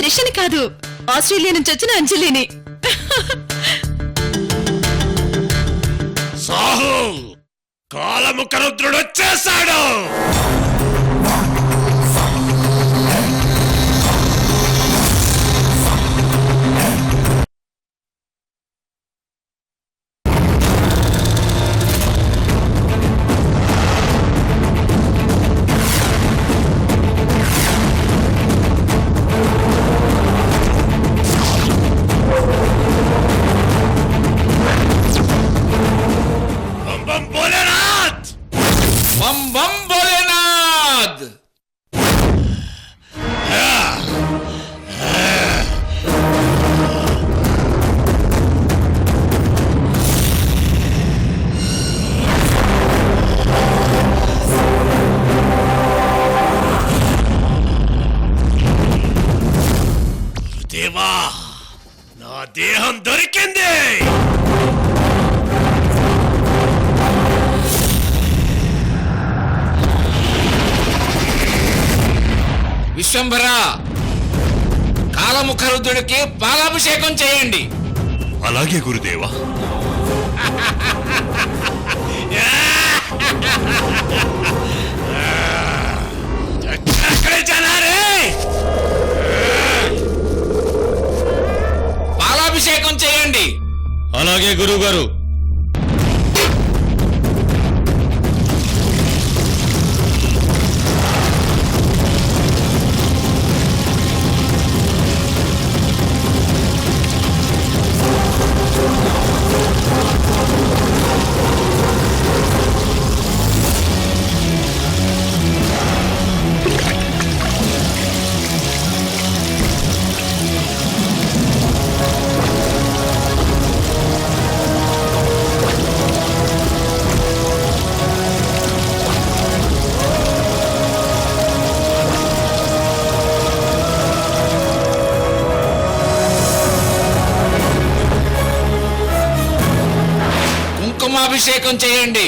యశని కాదు, ఆస్ట్రేలియా నుంచి వచ్చిన అంజలిని. సాహు, కాలముఖ రుద్రుడు వచ్చేశాడు. దేవా, నా దేహం దొరికింది. విశ్వంభర, కాలముఖ రుద్రుడికి పాలాభిషేకం చేయండి. అలాగే గురుదేవా. పాలాభిషేకం చేయండి. అలాగే గురువుగారు. కుంకుమాభిషేకం చేయండి.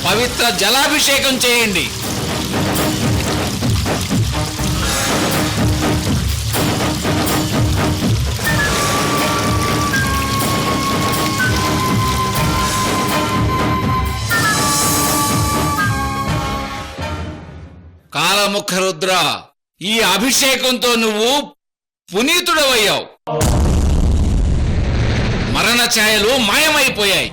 పవిత్ర జలాభిషేకం చేయండి. కాలముఖ రుద్ర, ఈ అభిషేకంతో నువ్వు పునీతుడవయ్యావు. మరణ ఛాయలు మాయమైపోయాయి.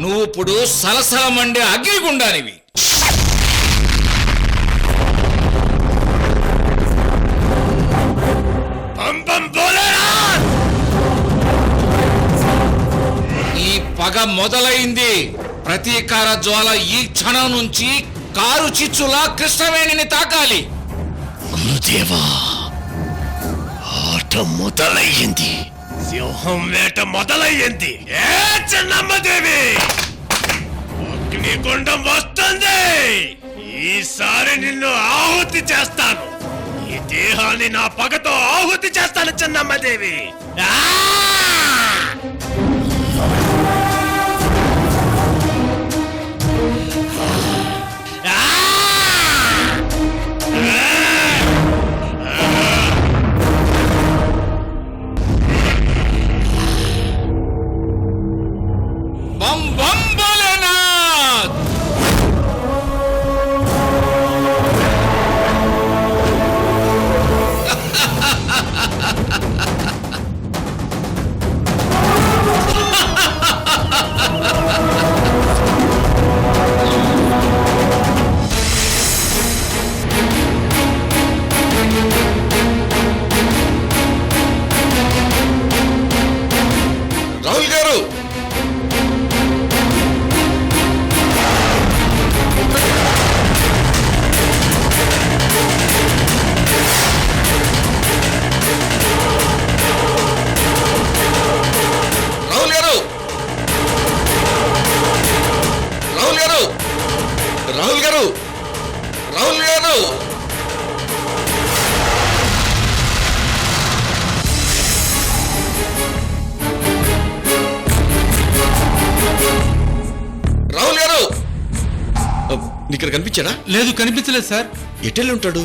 నువ్వు ఇప్పుడు సలసల మండే అగ్నిగుండానివి. ఈ పగ మొదలైంది. ప్రతీకార జ్వాల ఈ క్షణం నుంచి కారు చిచ్చులా కృష్ణవేణిని తాకాలి. గురుదేవా, ఆట మొదలయ్యింది. సింహం వేట మొదలయ్యింది. ఏ చెన్నమ్మదేవి, అగ్నిగుండం వస్తుంది. ఈసారి నిన్ను ఆహుతి చేస్తాను. ఈ దేహాన్ని నా పగతో ఆహుతి చేస్తాను చెన్నమ్మదేవి. బం బం భోలేనాథ్. రాహుల్ గారు, ఇక్కడ కనిపించాడా? లేదు, కనిపించలేదు సార్. ఎటెళ్ళి ఉంటాడు?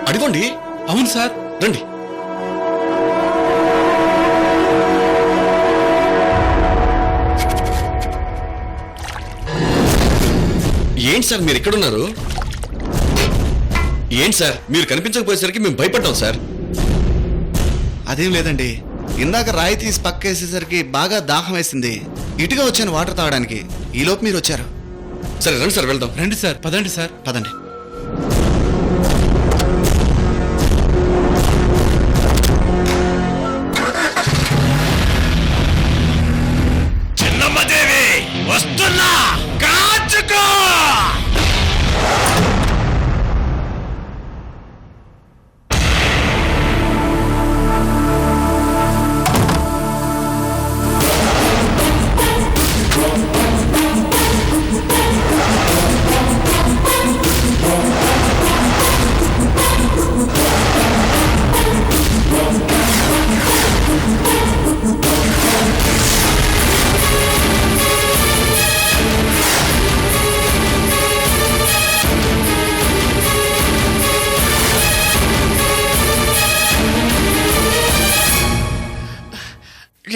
అడిగోండి. అవును సార్. రండి. ఏంటి సార్ మీరు ఎక్కడున్నారు? ఏంటి సార్ మీరు కనిపించకపోయేసరికి మేము భయపడ్డాం సార్. అదేం లేదండి, ఇందాక రాయి తీసి పక్కేసేసరికి బాగా దాహం వేసింది. ఇటుగా వచ్చాను వాటర్ తాగడానికి. ఈలోపు మీరు వచ్చారు. సరే రండి సార్ వెళ్దాం. రండి సార్, పదండి సార్. పదండి. చిన్నమ్మదేవి వస్తున్నా, కాచుకో.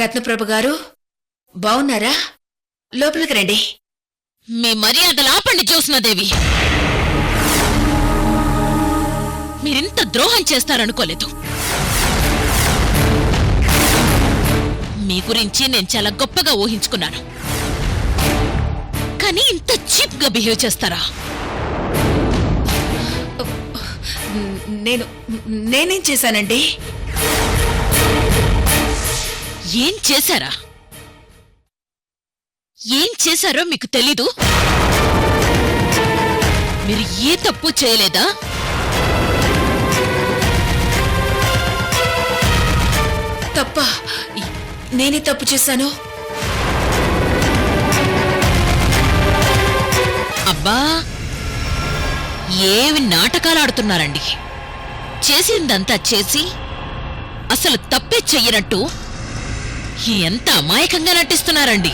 రత్నప్రభ గారు బావున్నారా? లోపలికి రండి. మీ మర్యాదలు ఆపండి జ్యోత్స్నాదేవి. మీరింత ద్రోహం చేస్తారనుకోలేదు. మీ గురించి నేను చాలా గొప్పగా ఊహించుకున్నాను, కానీ ఇంత చీప్ గా బిహేవ్ చేస్తారా? నేనేం చేశానండి? ఏం చేశారా? ఏం చేశారో మీకు తెలీదు? మీరు ఏ తప్పు చేయలేదా? తప్ప? నేనే తప్పు చేశాను. అబ్బా, ఏవి నాటకాలు ఆడుతున్నారండి. చేసిందంతా చేసి అసలు తప్పే చెయ్యనట్టు ఎంత అమాయకంగా నటిస్తున్నారండి.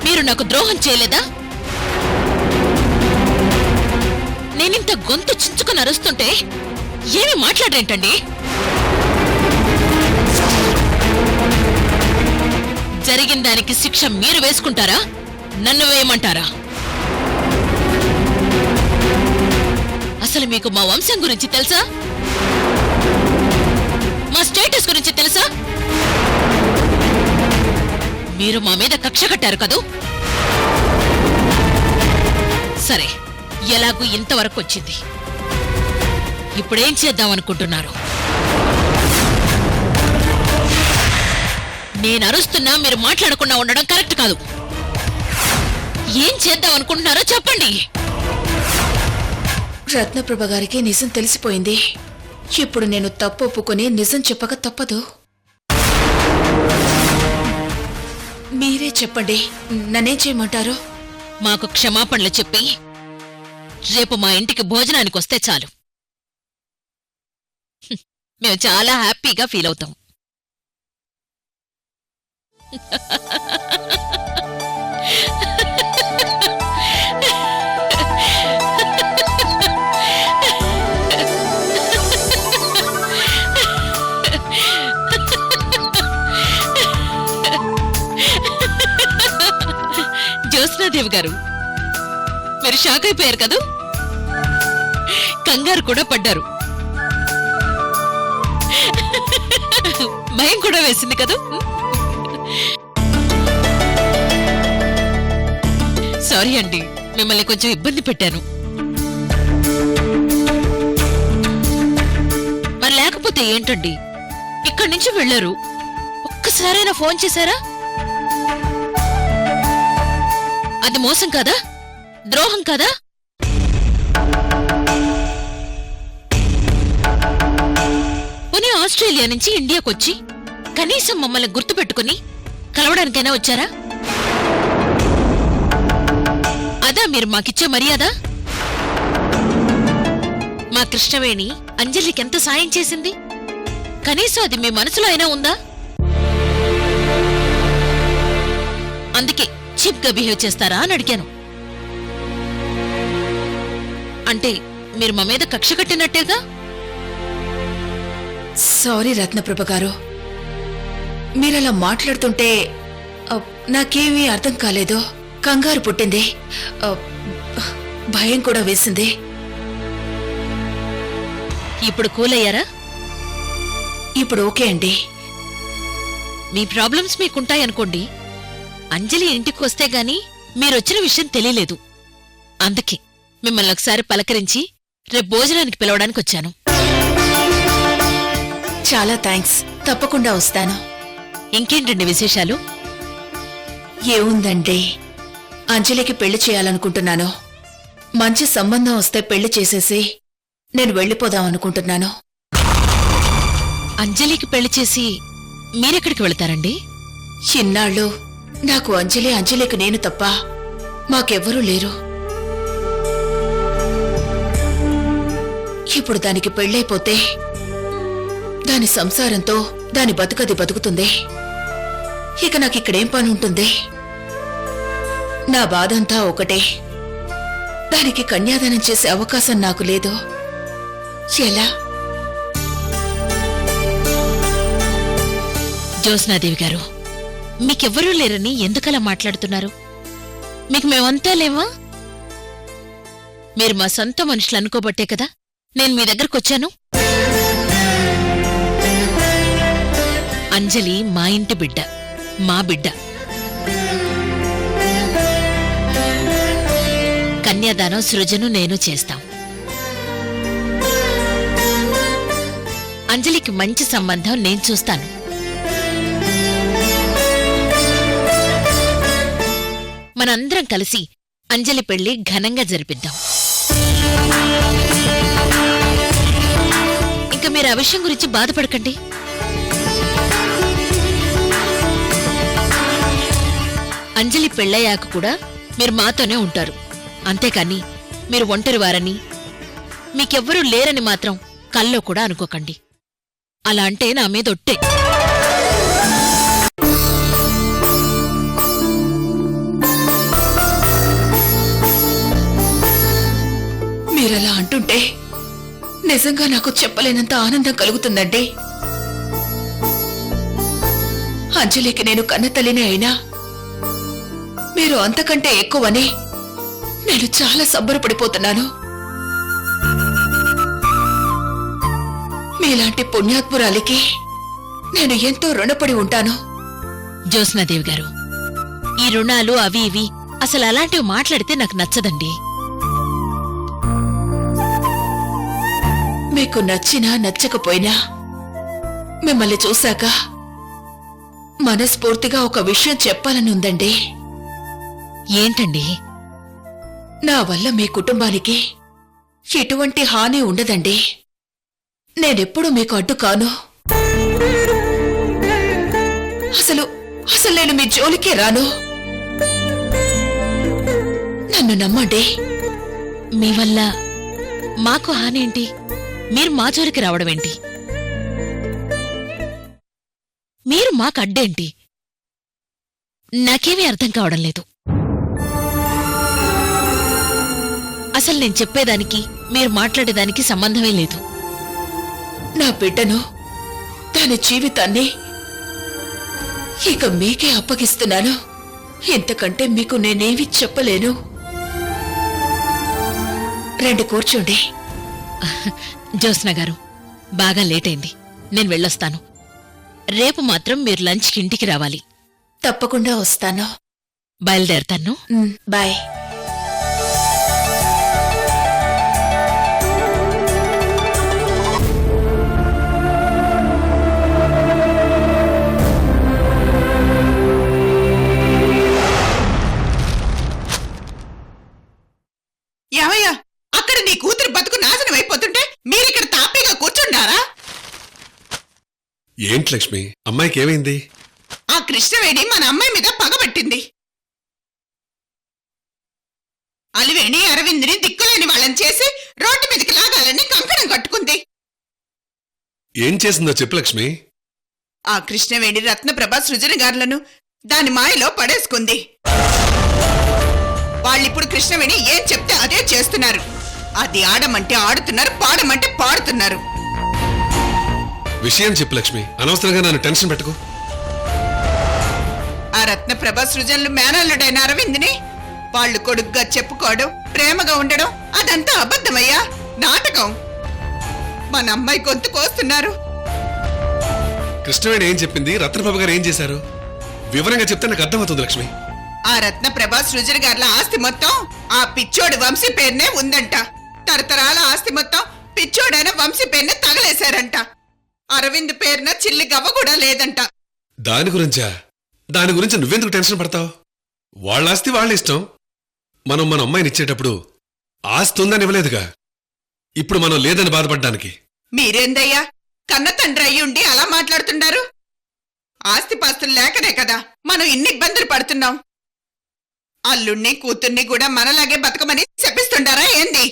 మీరు నాకు ద్రోహం చేయలేదా? నేనింత గొంతు చించుకుని అరుస్తుంటే ఏమి మాట్లాడరేంటండి? జరిగిన దానికి శిక్ష మీరు వేసుకుంటారా, నన్ను వేయమంటారా? అసలు మీకు మా వంశం గురించి తెలుసా? మా స్టేటస్ గురించి తెలుసా? మీరు మా మీద కక్ష కట్టారు కదూ? సరే, ఎలాగూ ఇంతవరకు వచ్చింది. ఇప్పుడేం చేద్దామనుకుంటున్నారు? నేను అరుస్తున్నా మీరు మాట్లాడకుండా ఉండడం కరెక్ట్ కాదు. ఏం చేద్దామనుకుంటున్నారో చెప్పండి. రత్నప్రభ గారికి నిజం తెలిసిపోయింది. ఇప్పుడు నేను తప్పు ఒప్పుకొని నిజం చెప్పక తప్పదు. మీరే చెప్పండి, నన్నేం చేయమంటారు? మాకు క్షమాపణలు చెప్పి రేపు మా ఇంటికి భోజనానికి వస్తే చాలు. మేము చాలా హ్యాపీగా ఫీల్ అవుతాం. జ్యోత్స్నాదేవి గారు, మీరు షాక్ అయిపోయారు కదూ? కంగారు కూడా పడ్డారు. భయం కూడా వేసింది కదూ? సారీ అండి, మిమ్మల్ని కొంచెం ఇబ్బంది పెట్టాను. మరి లేకపోతే ఏంటండి, ఇక్కడి నుంచి వెళ్లారు, ఒక్కసారైనా ఫోన్ చేశారా? అది మోసం కాదా? ద్రోహం కాదా? పోనీ ఆస్ట్రేలియా నుంచి ఇండియాకొచ్చి కనీసం మమ్మల్ని గుర్తుపెట్టుకుని కలవడానికైనా వచ్చారా? అదా మీరు మాకిచ్చే మర్యాద? మా కృష్ణవేణి అంజలికెంత సాయం చేసింది, కనీసం అది మీ మనసులో అయినా ఉందా? అందుకే చీప్ గా బిహేవ్ చేస్తారా అని అడిగాను. అంటే మీరు మా మీద కక్ష కట్టినట్టేగా? సారీ రత్నప్రభ గారు, మీరలా మాట్లాడుతుంటే నాకేమీ అర్థం కాలేదు. కంగారు పుట్టింది, భయం కూడా వేసింది. ఇప్పుడు కూల్ అయ్యారా? ఇప్పుడు ఓకే అండి. మీ ప్రాబ్లమ్స్ మీకుంటాయనుకోండి. అంజలి ఇంటికి వస్తే గాని మీరొచ్చిన విషయం తెలియలేదు. అందుకే మిమ్మల్ని ఒకసారి పలకరించి రేపు భోజనానికి పిలవడానికి వచ్చాను. చాలా థ్యాంక్స్, తప్పకుండా వస్తాను. ఇంకేంటండి విశేషాలు? ఏముందండి, అంజలికి పెళ్లి చేయాలనుకుంటున్నాను. మంచి సంబంధం వస్తే పెళ్లి చేసేసి నేను వెళ్ళిపోదాం అనుకుంటున్నాను. అంజలికి పెళ్లి చేసి మీరెక్కడికి వెళతారండి? ఇన్నాళ్ళు నాకు అంజలికి నేను తప్ప మాకెవ్వరూ లేరు. ఇప్పుడు దానికి పెళ్ళైపోతే దాని సంసారంతో దాని బతుకది బతుకుతుంది. ఇక నాకిక్కడేం పని ఉంటుంది? నా బాధంతా ఒకటే, దానికి కన్యాదానం చేసే అవకాశం నాకు లేదు. ఎలా? జ్యోత్స్నాదేవి గారు, మీకెవ్వరూ లేరని ఎందుకలా మాట్లాడుతున్నారు? మీకు మేమంతా లేవా? మీరు మా సొంత మనుషులు అనుకోబట్టే కదా నేను మీ దగ్గరకొచ్చాను. అంజలి మా ఇంటి బిడ్డ, మా బిడ్డ. కన్యాదానం సృజను నేను చేస్తాం. అంజలికి మంచి సంబంధం నేను చూస్తాను. మనందరం కలిసి అంజలి పెళ్లి ఘనంగా జరిపిద్దాం. ఇంకా మీరు ఆ విషయం గురించి బాధపడకండి. అంజలి పెళ్ళయ్యాక కూడా మీరు మాతోనే ఉంటారు. అంతేకాని మీరు ఒంటరివారని, మీకెవ్వరూ లేరని మాత్రం కల్లో కూడా అనుకోకండి. అలా అంటే నా మీద ఒట్టే. మీరలా అంటుంటే నిజంగా నాకు చెప్పలేనంత ఆనందం కలుగుతుందండి. అంజలికి నేను కన్నతల్లినే అయినా మీరు అంతకంటే ఎక్కువని నేను చాలా సంబరపడిపోతున్నాను. మీలాంటి పుణ్యాత్మురాలికి నేను ఎంతో రుణపడి ఉంటాను. జ్యోత్స్నాదేవి గారు, ఈ రుణాలు అవి ఇవి అసలు అలాంటివి మాట్లాడితే నాకు నచ్చదండి. మీకు నచ్చినా నచ్చకపోయినా మిమ్మల్ని చూశాక మనస్ఫూర్తిగా ఒక విషయం చెప్పాలని ఉందండి. ఏంటండి? నా వల్ల మీ కుటుంబానికి ఎటువంటి హాని ఉండదండి. నేనెప్పుడు మీకు అడ్డు కాను. అసలు నేను మీ జోలికే రాను. నన్ను నమ్మండి. మీ వల్ల మాకు హానేంటి? మీరు మా జోలికి రావడమేంటి? మీరు మాకు అడ్డేంటి? నాకేమీ అర్థం కావడం లేదు. అసలు నేను చెప్పేదానికి మీరు మాట్లాడేదానికి సంబంధమే లేదు. నా బిడ్డను, దాని జీవితాన్ని ఇక మీకే అప్పగిస్తున్నాను. ఇంతకంటే మీకు నేనేమీ చెప్పలేను. రండి, కూర్చోండి. జ్యోత్స్న గారు, బాగా లేట్ అయింది. నేను వెళ్ళొస్తాను. రేపు మాత్రం మీరు లంచ్కి ఇంటికి రావాలి. తప్పకుండా వస్తాను. బయలుదేరతాను. బాయ్. ఏమయ్యా, అక్కడ నీ కూతురు బతుకు నాశనం అయిపోతుంటే మీరిక్కడ తాపీగా కూర్చుండారా? ఏంటి లక్ష్మి, అమ్మాయికి ఏమైంది? ఆ కృష్ణవేణి మన అమ్మాయి మీద పగబట్టింది. అలివేణి అరవింద్ని దిక్కులేని వాళ్ళని చేసి రోడ్డు మీదకి లాగాలని కంకణం కట్టుకుంది. ఏం చేసిందో చెప్పు లక్ష్మి. ఆ కృష్ణవేణి రత్నప్రభ సృజన గారులను దాని మాయలో పడేసుకుంది. వాళ్ళిప్పుడు కృష్ణవేణి ఏం చెప్తే అదే చేస్తున్నారు. అది ఆడమంటే ఆడుతున్నారు, పాడమంటే పాడుతున్నారు. విషయం చెప్పు లక్ష్మి, అనవసరంగా నన్ను టెన్షన్ పెట్టుకో. ఆ రత్నప్రభ సృజనలు మేనల్లుడైన అరవింద్ని వాళ్ళు కొడుగ్గా చెప్పుకోవడం, ప్రేమగా ఉండడం అదంతా అబద్ధమయ్యా, నాటకం. మన అమ్మాయి గొంతు కోస్తున్నారు. కృష్ణవేణి ఏం చెప్పింది, రత్నబాబు గారు ఏం చేశారు? వివరంగా చెప్తే నాకు అర్థమవుతుంది లక్ష్మి. ఆ రత్నప్రభ సృజన గారుల ఆస్తి మొత్తం ఆ పిచ్చోడు వంశీ పేరునే ఉందంట. తరతరాల ఆస్తి మొత్తం పిచ్చోడైన వంశీ పేరునే తగలేశారంట. అరవింద్ పేరున చిల్లి గవ్వ కూడా లేదంట. దాని గురించి నువ్వెందుకు టెన్షన్ పడతావు? వాళ్ళ ఆస్తి వాళ్ళ ఇష్టం. మనం మన అమ్మాయిని ఇచ్చేటప్పుడు ఆస్తి ఉందని ఇవ్వలేదుగా. ఇప్పుడు మనం లేదని బాధపడ్డానికి. మీరేందయ్యా కన్న తండ్రి అయ్యుండి అలా మాట్లాడుతున్నారు? ఆస్తిపాస్తులు లేకనే కదా మనం ఇన్ని ఇబ్బందులు పడుతున్నాం. అల్లుణ్ణి కూతుర్ని కూడా మనలాగే బతకమని చెప్పిస్తుంటారా ఏంది?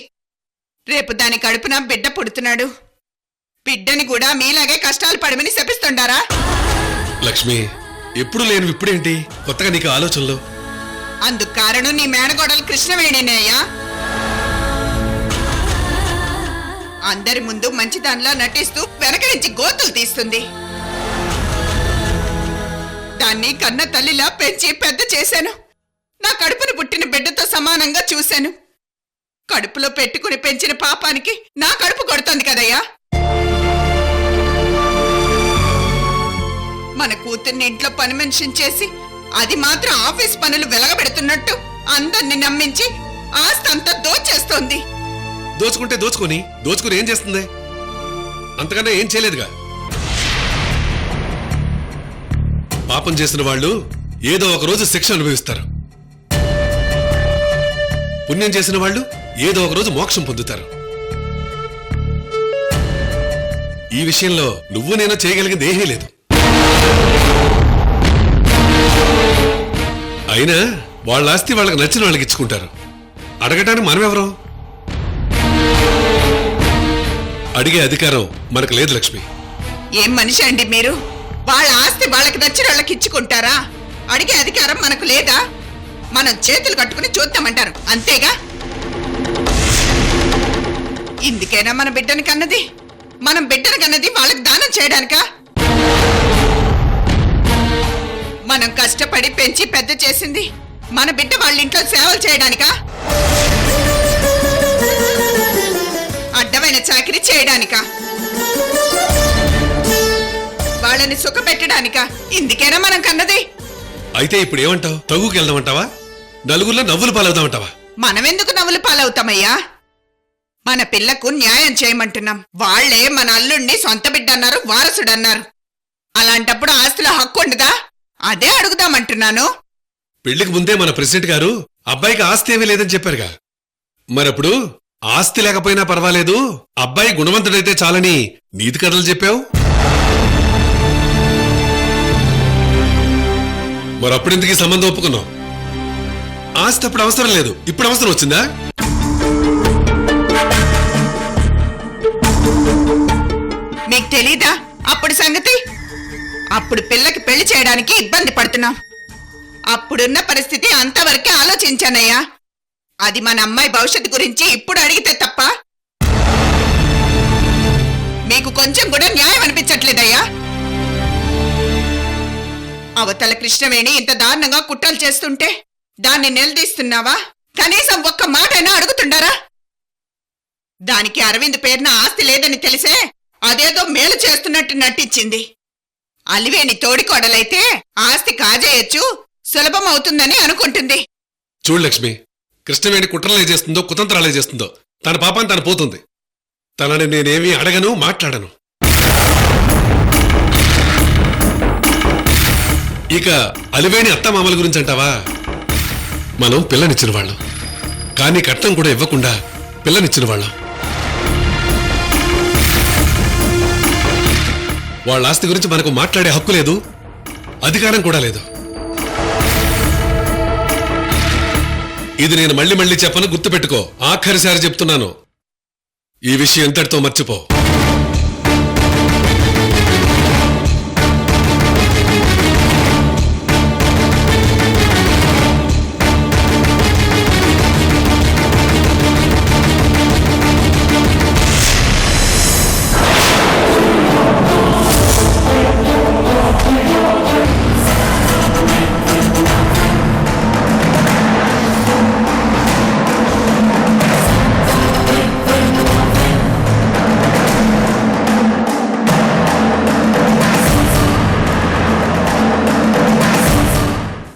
రేపు దాని కడుపున బిడ్డ పుడుతున్నాడు. బిడ్డని కూడా మీలాగే కష్టాలు పడమని చెప్పిస్తుంటారా? లక్ష్మి, ఎప్పుడు లేను ఇప్పుడేంటి కొత్తగా నీకు ఆలోచనలు? అందుకు కారణం నీ మేనగోడలు కృష్ణవేణినేయ్యా. అందరి ముందు మంచిదానిలా నటిస్తూ వెనక నుంచి గోతులు తీస్తుంది. దాన్ని కన్న తల్లిలా పెంచి పెద్ద చేశాను. నా కడుపును పుట్టిన బిడ్డతో సమానంగా చూశాను. కడుపులో పెట్టుకుని పెంచిన పాపానికి నా కడుపు కొడుతోంది కదయ్యా. మన కూతుర్ని ఇంట్లో పని మనిషిని చేసి అది మాత్రం ఆఫీస్ పనులు వెలగబెడుతున్నట్టు అందరిని నమ్మించి ఆస్తంతా దోచేస్తోంది. దోచుకుని ఏం చేస్తుంది? అంతకన్నా ఏం చేయలేదుగా. పాపం చేసిన వాళ్ళు ఏదో ఒక రోజు శిక్ష అనుభవిస్తారు. పుణ్యం చేసిన వాళ్ళు ఏదో ఒక రోజు మోక్షం పొందుతారు. ఈ విషయంలో నువ్వు నేను చేయగలిగింది ఏమీ లేదు. అయినా వాళ్ళ ఆస్తి వాళ్ళకి నచ్చిన వాళ్ళకి ఇచ్చుకుంటారు. అడగటానికి మనమెవరం? అడిగే అధికారం మనకు లేదు లక్ష్మి. ఏం మనిషి అండి మీరు? వాళ్ళ ఆస్తి వాళ్ళకి నచ్చిన వాళ్ళకి ఇచ్చుకుంటారా? అడిగే అధికారం మనకు లేదా? మనం చేతులు కట్టుకుని చూద్దామంటారు అంతేగా. ఇందుకేనా మన బిడ్డని కన్నది? మనం బిడ్డని కన్నది వాళ్ళకి దానం చేయడానికా? మనం కష్టపడి పెంచి పెద్ద చేసింది మన బిడ్డ వాళ్ళ ఇంట్లో సేవలు చేయడానికా? అడ్డమైన చాకిరీ చేయడానికా? వాళ్ళని సుఖపెట్టడానికా? ఇందుకేనా మనం కన్నది? అయితే ఇప్పుడు ఏమంటావు? తగుకి వెళ్దామంటావా? నలుగురిలో నవ్వులు పాలవుదామంటావా? మనమెందుకు నవ్వులు పాలవుతామయ్యా? మన పిల్లకు న్యాయం చేయమంటున్నాం. వాళ్లే మన అల్లుణ్ణి సొంత బిడ్డ అన్నారు, వారసుడన్నారు. అలాంటప్పుడు ఆస్తిలో హక్కు ఉండదా? అదే అడుగుదామంటున్నాను. పెళ్లికి ముందే మన ప్రెసిడెంట్ గారు అబ్బాయికి ఆస్తి ఏమీ లేదని చెప్పారుగా. మరప్పుడు ఆస్తి లేకపోయినా పర్వాలేదు, అబ్బాయి గుణవంతుడైతే చాలని నీతి కథలు చెప్పావు. మరప్పుడెందుకు ఈ సంబంధం ఒప్పుకున్నావు? ఆస్తి అప్పుడు అవసరం లేదు, ఇప్పుడు అవసరం వచ్చిందా? మీకు తెలీదా అప్పుడు సంగతి? అప్పుడు పిల్లకి పెళ్లి చేయడానికి ఇబ్బంది పడుతున్నాం. అప్పుడున్న పరిస్థితి అంతవరకే ఆలోచించానయ్యా. అది మన అమ్మాయి భవిష్యత్తు గురించి ఇప్పుడు అడిగితే తప్ప మీకు కొంచెం కూడా న్యాయం అనిపించట్లేదయ్యా. అవతల కృష్ణవేణి ఇంత దారుణంగా కుట్రలు చేస్తుంటే దాన్ని నిలదీస్తున్నావా? కనీసం ఒక్క మాటైనా అడుగుతుండారా? దానికి అరవింద్ పేరున ఆస్తి లేదని తెలిసే అదేదో మేలు చేస్తున్నట్టు నటించింది. అలివేణి తోడికోడలైతే ఆస్తి కాజేయచ్చు, సులభం అవుతుందని అనుకుంటుంది. చూడు లక్ష్మి, కృష్ణవేణి కుట్రలే చేస్తుందో కుతంత్రాలే చేస్తుందో తన పాపాన్ని తను పోతుంది. తనని నేనేమీ అడగను, మాట్లాడను. ఇక అలివేణి అత్తమామల గురించి అంటావా? మనం పిల్లనిచ్చిన వాళ్ళం, కానీ కట్నం కూడా ఇవ్వకుండా పిల్లనిచ్చిన వాళ్ళం. వాళ్ళ ఆస్తి గురించి మనకు మాట్లాడే హక్కు లేదు, అధికారం కూడా లేదు. ఇది నేను మళ్ళీ మళ్ళీ చెప్పను, గుర్తుపెట్టుకో. ఆఖరిసారి చెప్తున్నాను, ఈ విషయం ఎంతటితో మర్చిపో.